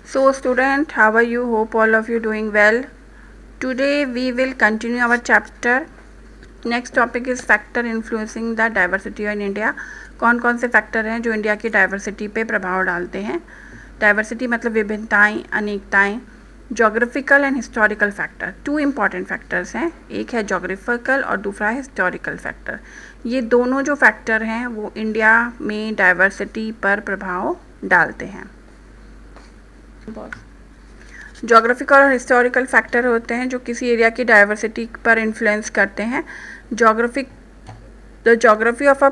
So student, how are you? Hope all of you doing well. Today we will continue our chapter. Next topic is factor influencing the diversity in India. कौन कौन से factor हैं जो India की diversity पे प्रभाव डालते हैं. डाइवर्सिटी मतलब विभिन्नताएं, अनेकताएं. Geographical and historical factor, two important factors हैं. एक है जोग्राफिकल और दूसरा है हिस्टोरिकल फैक्टर. ये दोनों जो फैक्टर हैं वो इंडिया में डाइवर्सिटी पर प्रभाव डालते हैं. जोग्राफिकल और हिस्टोरिकल फैक्टर होते हैं जो किसी एरिया की डाइवर्सिटी पर इन्फ्लुएंस करते हैं. The geography of a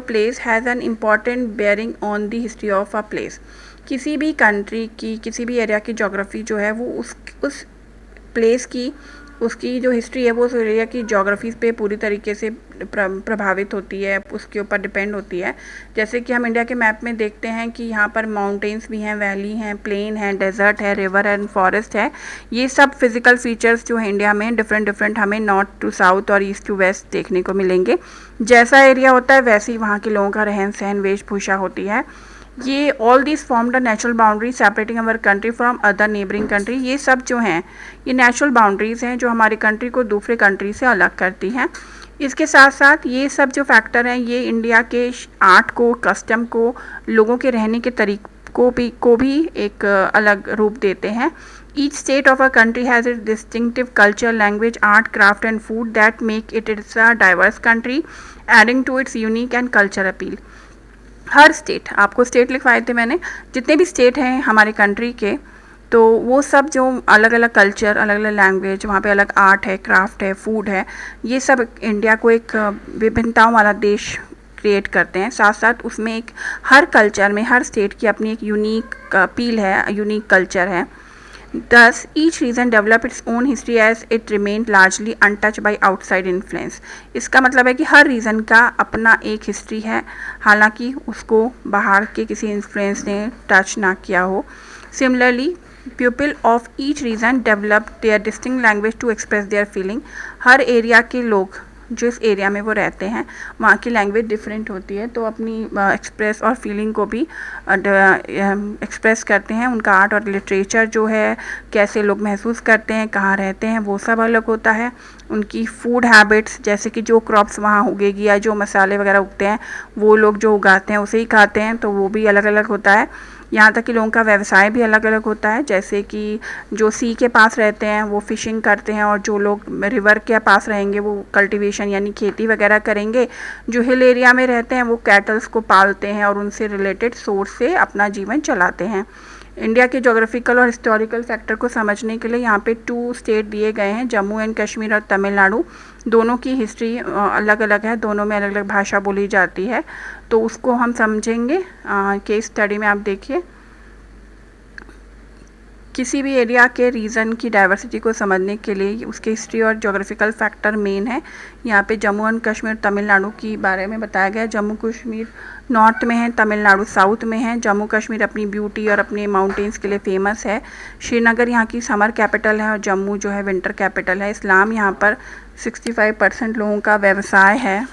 place has an important bearing on the history of a place. किसी भी कंट्री की, किसी भी एरिया की जोग्राफी जो है वो उस प्लेस की, उसकी जो हिस्ट्री है वो उस एरिया की जोग्राफी पे पूरी तरीके से प्रभावित होती है, उसके ऊपर डिपेंड होती है. जैसे कि हम इंडिया के मैप में देखते हैं कि यहाँ पर माउंटेन्स भी हैं, वैली हैं, प्लेन है, डेजर्ट है, रिवर एंड फॉरेस्ट है. ये सब फिजिकल फीचर्स जो है इंडिया में डिफरेंट हमें नॉर्थ टू साउथ और ईस्ट टू वेस्ट देखने को मिलेंगे. जैसा एरिया होता है वैसे ही वहाँ के लोगों का रहन सहन, वेशभूषा होती है. ये all this form the natural boundary separating our country from other neighbouring country. ये सब जो हैं ये नेचुरल बाउंड्रीज़ हैं जो हमारी कंट्री को दूसरे कंट्री से अलग करती हैं. इसके साथ साथ ये सब जो फैक्टर हैं ये इंडिया के आर्ट को, कस्टम को, लोगों के रहने के तरीक़ों को भी एक अलग रूप देते हैं. Each state of a country has its distinctive culture, language, art, craft and food that make it a diverse country, adding to its unique and culture appeal. Her state, आपको स्टेट लिखवाए थे मैंने, जितने भी स्टेट हैं हमारे country के, तो वो सब जो अलग अलग कल्चर, अलग अलग लैंग्वेज, वहाँ पे अलग आर्ट है, क्राफ्ट है, फूड है, ये सब इंडिया को एक विभिन्नताओं वाला देश क्रिएट करते हैं. साथ साथ उसमें एक हर कल्चर में, हर स्टेट की अपनी एक यूनिक अपील है, यूनिक कल्चर है. Thus, each region developed its own history as it remained largely untouched by outside influence. इसका मतलब है कि हर रीजन का अपना एक हिस्ट्री है, हालांकि उसको बाहर के किसी इन्फ्लुएंस ने टच ना किया हो. Similarly, people of each region developed their distinct language to express their feeling. Her area के लोग जिस एरिया में वो रहते हैं वहाँ की लैंग्वेज डिफरेंट होती है, तो अपनी एक्सप्रेस और फीलिंग को भी एक्सप्रेस करते हैं. उनका आर्ट और लिटरेचर जो है, कैसे लोग महसूस करते हैं, कहाँ रहते हैं, वो सब अलग होता है. उनकी फूड हैबिट्स, जैसे कि जो क्रॉप्स वहाँ उगेगी या जो मसाले वगैरह उगते हैं वो लोग जो उगाते हैं उसे ही खाते हैं, तो वो भी अलग अलग होता है. यहाँ तक कि लोगों का व्यवसाय भी अलग अलग होता है. जैसे कि जो सी के पास रहते हैं वो फिशिंग करते हैं, और जो लोग रिवर के पास रहेंगे वो कल्टीवेशन यानी खेती वगैरह करेंगे. जो हिल एरिया में रहते हैं वो कैटल्स को पालते हैं और उनसे रिलेटेड सोर्स से अपना जीवन चलाते हैं. इंडिया के जोग्राफिकल और हिस्टोरिकल फैक्टर को समझने के लिए यहाँ पे 2 स्टेट दिए गए हैं, जम्मू एंड कश्मीर और तमिलनाडु. दोनों की हिस्ट्री अलग अलग है, दोनों में अलग अलग भाषा बोली जाती है, तो उसको हम समझेंगे केस स्टडी में. आप देखिए, किसी भी एरिया के रीजन की डाइवर्सिटी को समझने के लिए उसके हिस्ट्री और जोग्राफिकल फैक्टर मेन है. यहाँ पे जम्मू एंड कश्मीर, तमिलनाडु की बारे में बताया गया है. जम्मू कश्मीर नॉर्थ में है, तमिलनाडु साउथ में है. जम्मू कश्मीर अपनी ब्यूटी और अपने माउंटेन्स के लिए फेमस है. श्रीनगर यहाँ की समर कैपिटल है और जम्मू जो है विंटर कैपिटल है. इस्लाम यहाँ पर 65% लोगों का व्यवसाय है.